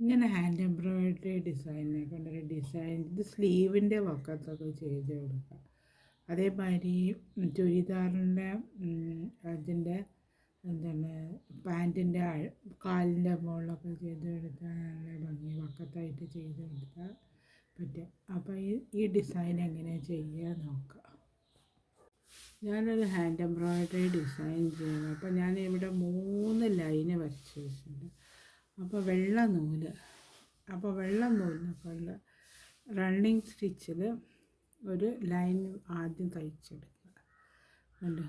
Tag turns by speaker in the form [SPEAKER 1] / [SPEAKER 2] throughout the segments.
[SPEAKER 1] ഇങ്ങനെ hand embroidery ഡിസൈനെ കൊണ്ടൊരു design ഇത് സ്ലീവിൻ്റെ വക്കത്തൊക്കെ ചെയ്ത് കൊടുക്കുക. അതേമാതിരി ചുരിദാറിൻ്റെ അതിൻ്റെ എന്താണ് പാൻറ്റിൻ്റെ കാലിൻ്റെ മുകളിലൊക്കെ ചെയ്ത് കൊടുത്താൽ നല്ല ഭംഗി വക്കത്തായിട്ട് ചെയ്ത് കൊടുത്താൽ പറ്റും. അപ്പോൾ ഈ ഡിസൈൻ എങ്ങനെയാണ് ചെയ്യുക നോക്കാം. ഞാനൊരു ഹാൻഡ് എംബ്രോയിഡറി ഡിസൈൻ ചെയ്യണം. അപ്പോൾ ഞാനിവിടെ 3 ലൈന് വരച്ച് വെച്ചിട്ടുണ്ട്. അപ്പോൾ വെള്ള നൂല് റണ്ണിങ് സ്റ്റിച്ചിൽ ഒരു ലൈൻ ആദ്യം തയ്ച്ചെടുക്കുക. കണ്ടോ,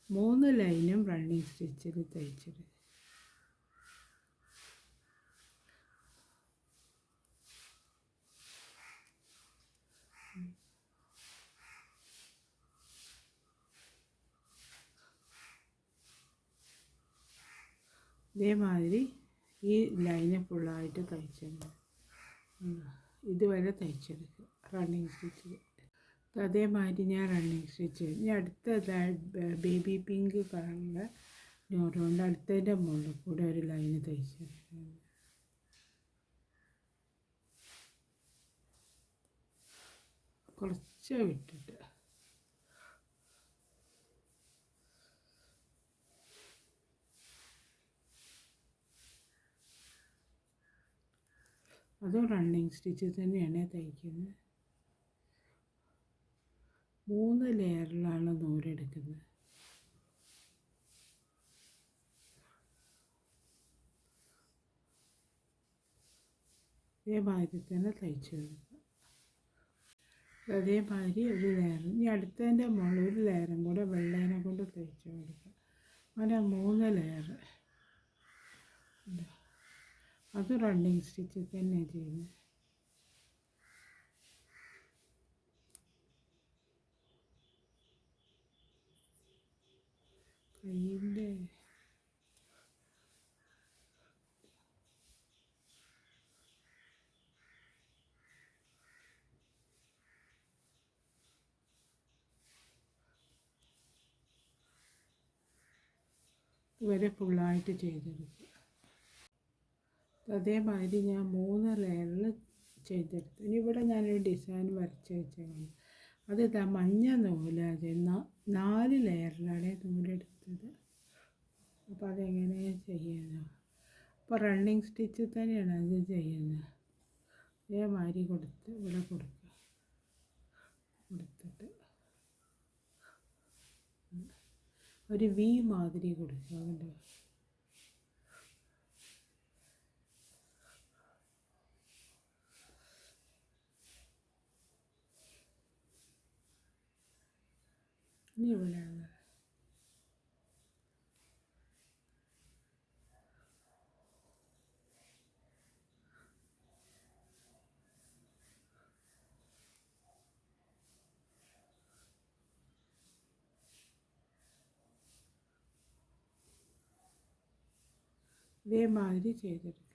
[SPEAKER 1] 3 ലൈനും റണ്ണിങ് സ്റ്റിച്ചിൽ തയ്ച്ചെടുക്കുക. ഇതേമാതിരി ഈ ലൈന് ഫുള്ളായിട്ട് തയ്ച്ചെടുക്കുക. ഇതുവരെ തയ്ച്ചെടുക്കുക റണ്ണിങ് സ്റ്റിച്ചിൽ. അതേമാതിരി ഞാൻ റണ്ണിങ് സ്റ്റിച്ച് ഇനി അടുത്ത ബേബി പിങ്ക് കളറിൻ്റെ നോറുകൊണ്ട് അടുത്തതിൻ്റെ മുകളിൽ കൂടെ ഒരു ലൈന് തയ്ച്ചെടുക്കുക. കുറച്ച് വിട്ടിട്ട് അതും റണ്ണിങ് സ്റ്റിച്ചിൽ തന്നെയാണ് തയ്ക്കുന്നത്. 3 ലെയറിലാണ് നൂലെടുക്കുന്നത്. അതേമാതിരി തന്നെ തയ്ച്ചു കൊടുക്കുക. അതേമാതിരി ഒരു ലെയർ ഇനി അടുത്തതിൻ്റെ മുകളിൽ ഒരു ലെയറും കൂടെ വെള്ളേനെ കൊണ്ട് തയ്ച്ചു കൊടുക്കുക. അങ്ങനെ 3 ലെയർ. അത് റണ്ണിങ് സ്റ്റിച്ചിൽ തന്നെ ചെയ്യുന്നത്. കയ്യിൻ്റെ ഇവരെ ഫുള്ളായിട്ട് ചെയ്തെടുക്കുക. അതേമാതിരി ഞാൻ 3 ലെയറിൽ ചെയ്തെടുത്തു. ഇനി ഇവിടെ ഞാനൊരു ഡിസൈൻ വരച്ച് വെച്ചേക്കണം. അത് മഞ്ഞ നൂല് 4 ലെയറിലാണ് നൂലെടുത്തത്. അപ്പോൾ അതെങ്ങനെയാണ് ചെയ്യുന്നത്? അപ്പോൾ റണ്ണിങ് സ്റ്റിച്ചിൽ തന്നെയാണ് അത് ചെയ്യുന്നത്. അതേമാതിരി ഇവിടെ കൊടുത്തിട്ട് ഒരു വി മാതിരി കൊടുക്കുക. അതുകൊണ്ട് ഇനി ഇവിടെ ഇതേമാതിരി ചെയ്തെടുക്കുക.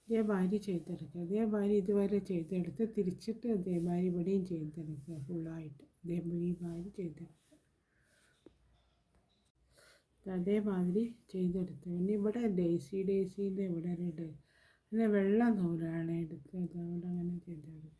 [SPEAKER 1] അതേമാതിരി ചെയ്തെടുക്കുക. അതേമാതിരി ഇതുവരെ ചെയ്തെടുത്ത് തിരിച്ചിട്ട് അതേമാതിരി ഇവിടെയും ചെയ്തെടുക്കുക. ഫുള്ളായിട്ട് അതേമാതിരി ചെയ്തെടുക്കുക. അതേമാതിരി ചെയ്തെടുത്തു. ഇനി ഇവിടെ ഡേയ്സീൻ്റെ ഇവിടെ ഒരു പിന്നെ വെള്ള നൂലാണ് എടുത്തത്. അവിടെ അങ്ങനെ ചെയ്തെടുക്കുക.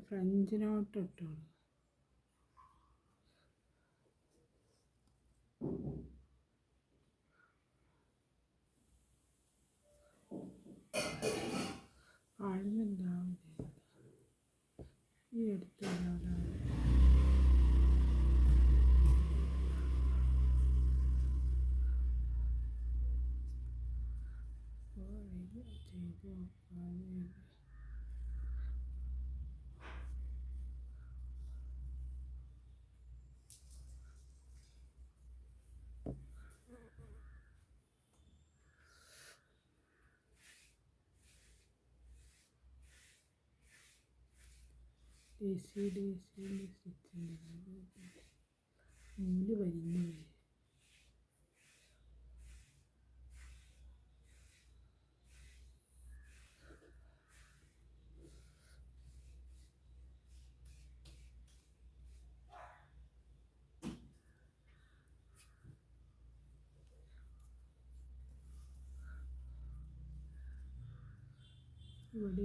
[SPEAKER 1] ഫ്രഞ്ച് നോട്ട് ഇട്ടോളൂ. കാണുന്നുണ്ടാവും ഈ എടുത്തുണ്ടാവില്ല. ഡേസിൻ്റെ സ്റ്റിച്ചിൻ്റെ നൂല് വലിഞ്ഞു പോയി. ഇവിടെ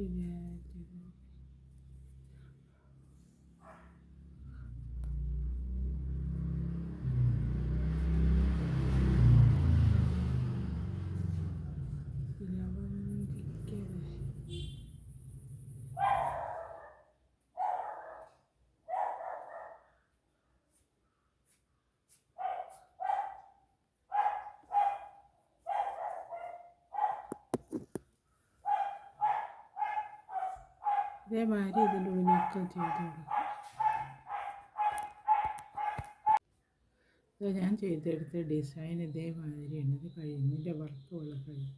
[SPEAKER 1] ഇതേമാതിരി ഇതിൻ്റെ ഉള്ളിലൊക്കെ ചെയ്ത് കൊടുക്കും. ഞാൻ ചെയ്തെടുത്ത ഡിസൈൻ ഇതേമാതിരിയാണ്. ഇത് കഴിഞ്ഞിൻ്റെ വർക്ക് പോലെ കഴിഞ്ഞു.